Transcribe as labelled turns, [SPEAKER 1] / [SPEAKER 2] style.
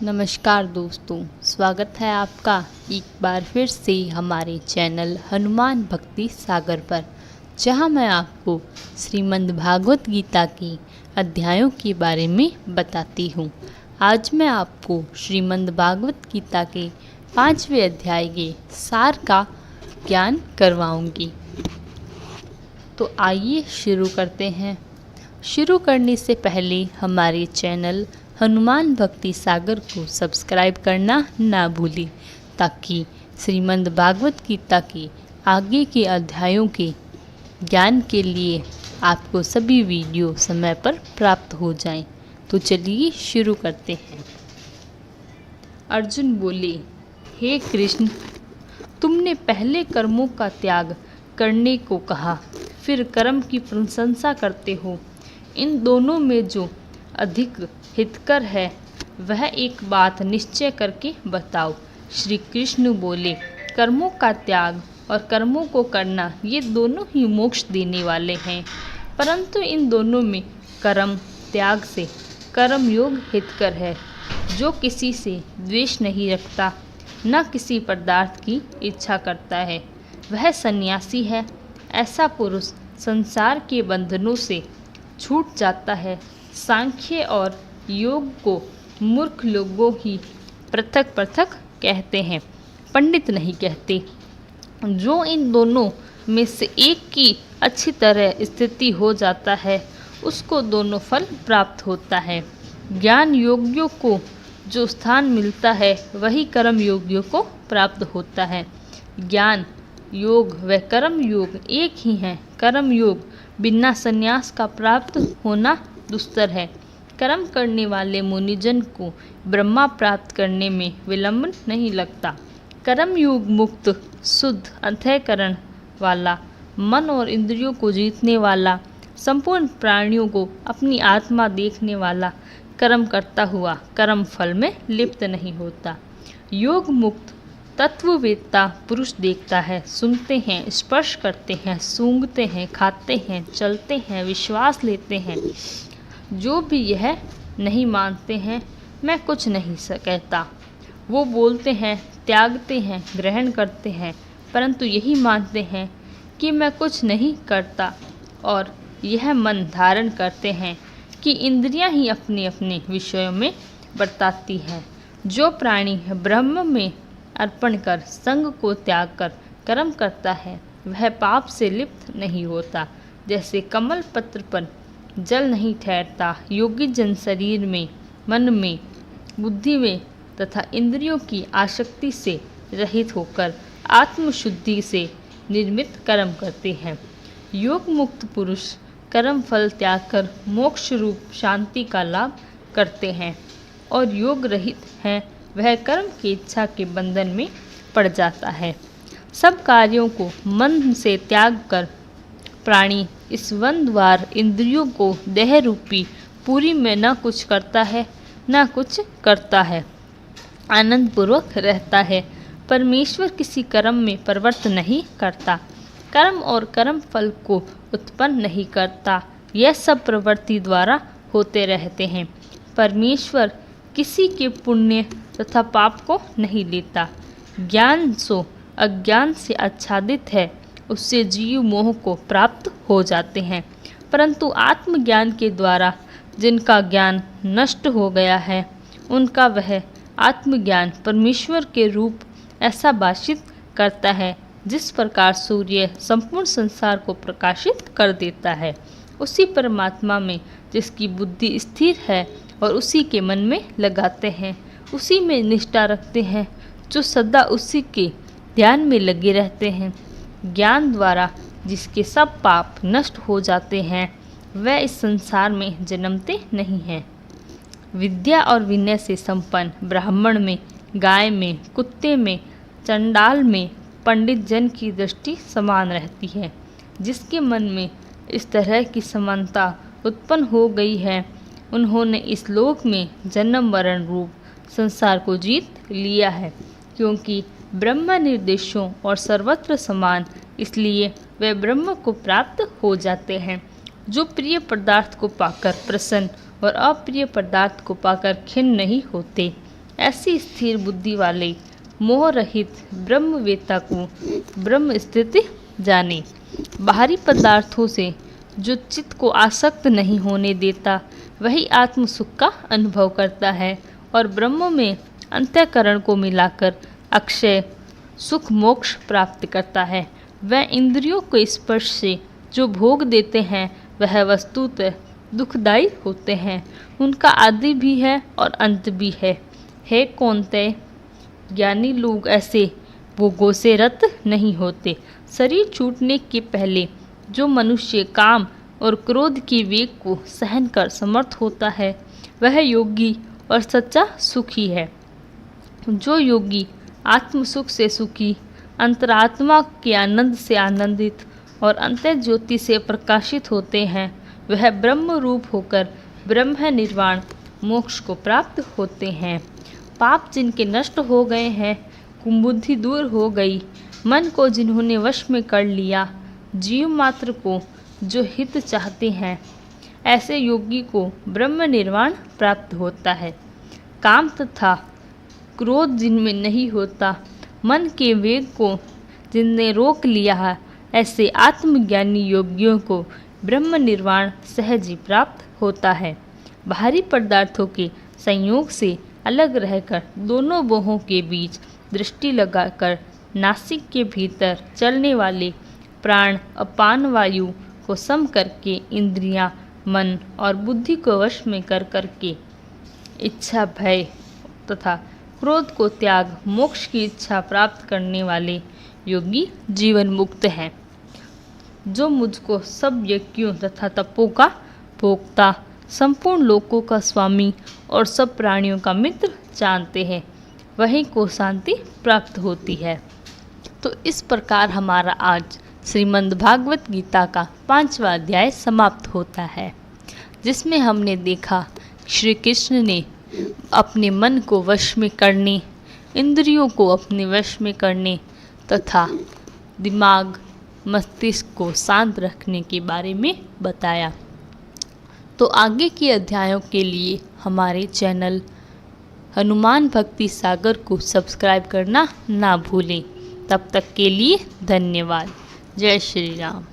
[SPEAKER 1] नमस्कार दोस्तों, स्वागत है आपका एक बार फिर से हमारे चैनल हनुमान भक्ति सागर पर, जहां मैं आपको श्रीमद् भागवत गीता की अध्यायों के बारे में बताती हूं। आज मैं आपको श्रीमद् भागवत गीता के 5वें अध्याय के सार का ज्ञान करवाऊंगी। तो आइए शुरू करते हैं। शुरू करने से पहले हमारे चैनल हनुमान भक्ति सागर को सब्सक्राइब करना ना भूलें, ताकि श्रीमद् भागवत गीता के आगे के अध्यायों के ज्ञान के लिए आपको सभी वीडियो समय पर प्राप्त हो जाएं। तो चलिए शुरू करते हैं। अर्जुन बोले, हे कृष्ण, तुमने पहले कर्मों का त्याग करने को कहा, फिर कर्म की प्रशंसा करते हो। इन दोनों में जो अधिक हितकर है वह एक बात निश्चय करके बताओ। श्री कृष्ण बोले, कर्मों का त्याग और कर्मों को करना ये दोनों ही मोक्ष देने वाले हैं, परंतु इन दोनों में कर्म त्याग से कर्म योग हितकर है। जो किसी से द्वेष नहीं रखता, न किसी पदार्थ की इच्छा करता है, वह सन्यासी है। ऐसा पुरुष संसार के बंधनों से छूट जाता है। सांख्य और योग को मूर्ख लोगों ही पृथक पृथक कहते हैं, पंडित नहीं कहते। जो इन दोनों में से एक की अच्छी तरह स्थिति हो जाता है, उसको दोनों फल प्राप्त होता है। ज्ञान योगियों को जो स्थान मिलता है, वही कर्म योगियों को प्राप्त होता है। ज्ञान योग व कर्म योग एक ही हैं। कर्म योग बिना संन्यास का प्राप्त होना दुस्तर है। कर्म करने वाले मुनिजन को ब्रह्मा प्राप्त करने में विलंब नहीं लगता। कर्म योग मुक्त शुद्ध अंतःकरण वाला, मन और इंद्रियों को जीतने वाला, संपूर्ण प्राणियों को अपनी आत्मा देखने वाला कर्म करता हुआ कर्म फल में लिप्त नहीं होता। योग मुक्त तत्ववेत्ता पुरुष देखता है, सुनते हैं, स्पर्श करते हैं, सूंघते हैं, खाते हैं, चलते हैं, विश्वास लेते हैं। जो भी यह नहीं मानते हैं मैं कुछ नहीं कहता, वो बोलते हैं, त्यागते हैं, ग्रहण करते हैं, परंतु यही मानते हैं कि मैं कुछ नहीं करता, और यह मन धारण करते हैं कि इंद्रियां ही अपने अपने विषयों में बरताती हैं। जो प्राणी ब्रह्म में अर्पण कर संग को त्याग कर कर्म करता है, वह पाप से लिप्त नहीं होता। जैसे कमल पत्र पर जल नहीं ठहरता, योगी जन शरीर में, मन में, बुद्धि में तथा इंद्रियों की आसक्ति से रहित होकर आत्मशुद्धि से निर्मित कर्म करते हैं। योग मुक्त पुरुष कर्म फल त्याग कर मोक्ष रूप शांति का लाभ करते हैं, और योग रहित है वह कर्म की इच्छा के बंधन में पड़ जाता है। सब कार्यों को मन से त्याग कर प्राणी इस वन द्वार इंद्रियों को देह रूपी पूरी में न कुछ करता है न कुछ करता है, आनंद पूर्वक रहता है। परमेश्वर किसी कर्म में प्रवृत्त नहीं करता, कर्म और कर्म फल को उत्पन्न नहीं करता। यह सब प्रवृत्ति द्वारा होते रहते हैं। परमेश्वर किसी के पुण्य तथा पाप को नहीं लेता। ज्ञान सो अज्ञान से आच्छादित है, उससे जीव मोह को प्राप्त हो जाते हैं, परंतु आत्मज्ञान के द्वारा जिनका ज्ञान नष्ट हो गया है, उनका वह आत्मज्ञान परमेश्वर के रूप ऐसा भाषित करता है, जिस प्रकार सूर्य संपूर्ण संसार को प्रकाशित कर देता है। उसी परमात्मा में जिसकी बुद्धि स्थिर है और उसी के मन में लगाते हैं, उसी में निष्ठा रखते हैं, जो सदा उसी के ध्यान में लगे रहते हैं। ज्ञान द्वारा जिसके सब पाप नष्ट हो जाते हैं, वह इस संसार में जन्मते नहीं हैं। विद्या और विनय से संपन्न ब्राह्मण में, गाय में, कुत्ते में, चंडाल में पंडित जन की दृष्टि समान रहती है। जिसके मन में इस तरह की समानता उत्पन्न हो गई है, उन्होंने इस लोक में जन्म मरण रूप संसार को जीत लिया है। क्योंकि ब्रह्म निर्देशों और सर्वत्र समान, इसलिए वे ब्रह्म को प्राप्त हो जाते हैं। जो प्रिय पदार्थ को पाकर प्रसन्न और अप्रिय पदार्थ को पाकर खिन्न नहीं होते, ऐसी स्थिर बुद्धि वाले मोह रहित ब्रह्मवेत्ता को ब्रह्म स्थिति जाने। बाहरी पदार्थों से जो चित्त को आसक्त नहीं होने देता वही आत्म सुख का अनुभव करता है और ब्रह्म में अंतःकरण को मिलाकर अक्षय सुख मोक्ष प्राप्त करता है। वह इंद्रियों के स्पर्श से जो भोग देते हैं वह वस्तुतः दुखदायी होते हैं। उनका आदि भी है और अंत भी है। हे कौन्तेय, ज्ञानी लोग ऐसे भोगों से रत नहीं होते। शरीर छूटने के पहले जो मनुष्य काम और क्रोध के वेग को सहन कर समर्थ होता है वह योगी और सच्चा सुखी है। जो योगी आत्म सुख से सुखी, अंतरात्मा के आनंद से आनंदित और अंतः ज्योति से प्रकाशित होते हैं वह ब्रह्म रूप होकर ब्रह्म निर्वाण मोक्ष को प्राप्त होते हैं। पाप जिनके नष्ट हो गए हैं, कुबुद्धि दूर हो गई, मन को जिन्होंने वश में कर लिया, जीव मात्र को जो हित चाहते हैं, ऐसे योगी को ब्रह्म निर्वाण प्राप्त होता है। काम तथा क्रोध जिनमें नहीं होता, मन के वेग को जिनने रोक लिया है, ऐसे आत्मज्ञानी योगियों को ब्रह्म निर्वाण सहज ही प्राप्त होता है। बाहरी पदार्थों के संयोग से अलग रहकर दोनों बाहों के बीच दृष्टि लगाकर नासिक के भीतर चलने वाले प्राण अपान वायु को सम करके इंद्रियां, मन और बुद्धि को वश में कर करके इच्छा, भय तथा क्रोध को त्याग मोक्ष की इच्छा प्राप्त करने वाले योगी जीवन मुक्त हैं। जो मुझको सब यज्ञों तथा तपों का भोक्ता, संपूर्ण लोकों का स्वामी और सब प्राणियों का मित्र जानते हैं, वहीं को शांति प्राप्त होती है। तो इस प्रकार हमारा आज श्रीमद् भागवत गीता का 5वां अध्याय समाप्त होता है, जिसमें हमने देखा श्री कृष्ण ने अपने मन को वश में करने, इंद्रियों को अपने वश में करने तथा दिमाग मस्तिष्क को शांत रखने के बारे में बताया। तो आगे के अध्यायों के लिए हमारे चैनल हनुमान भक्ति सागर को सब्सक्राइब करना ना भूलें। तब तक के लिए धन्यवाद। जय श्री राम।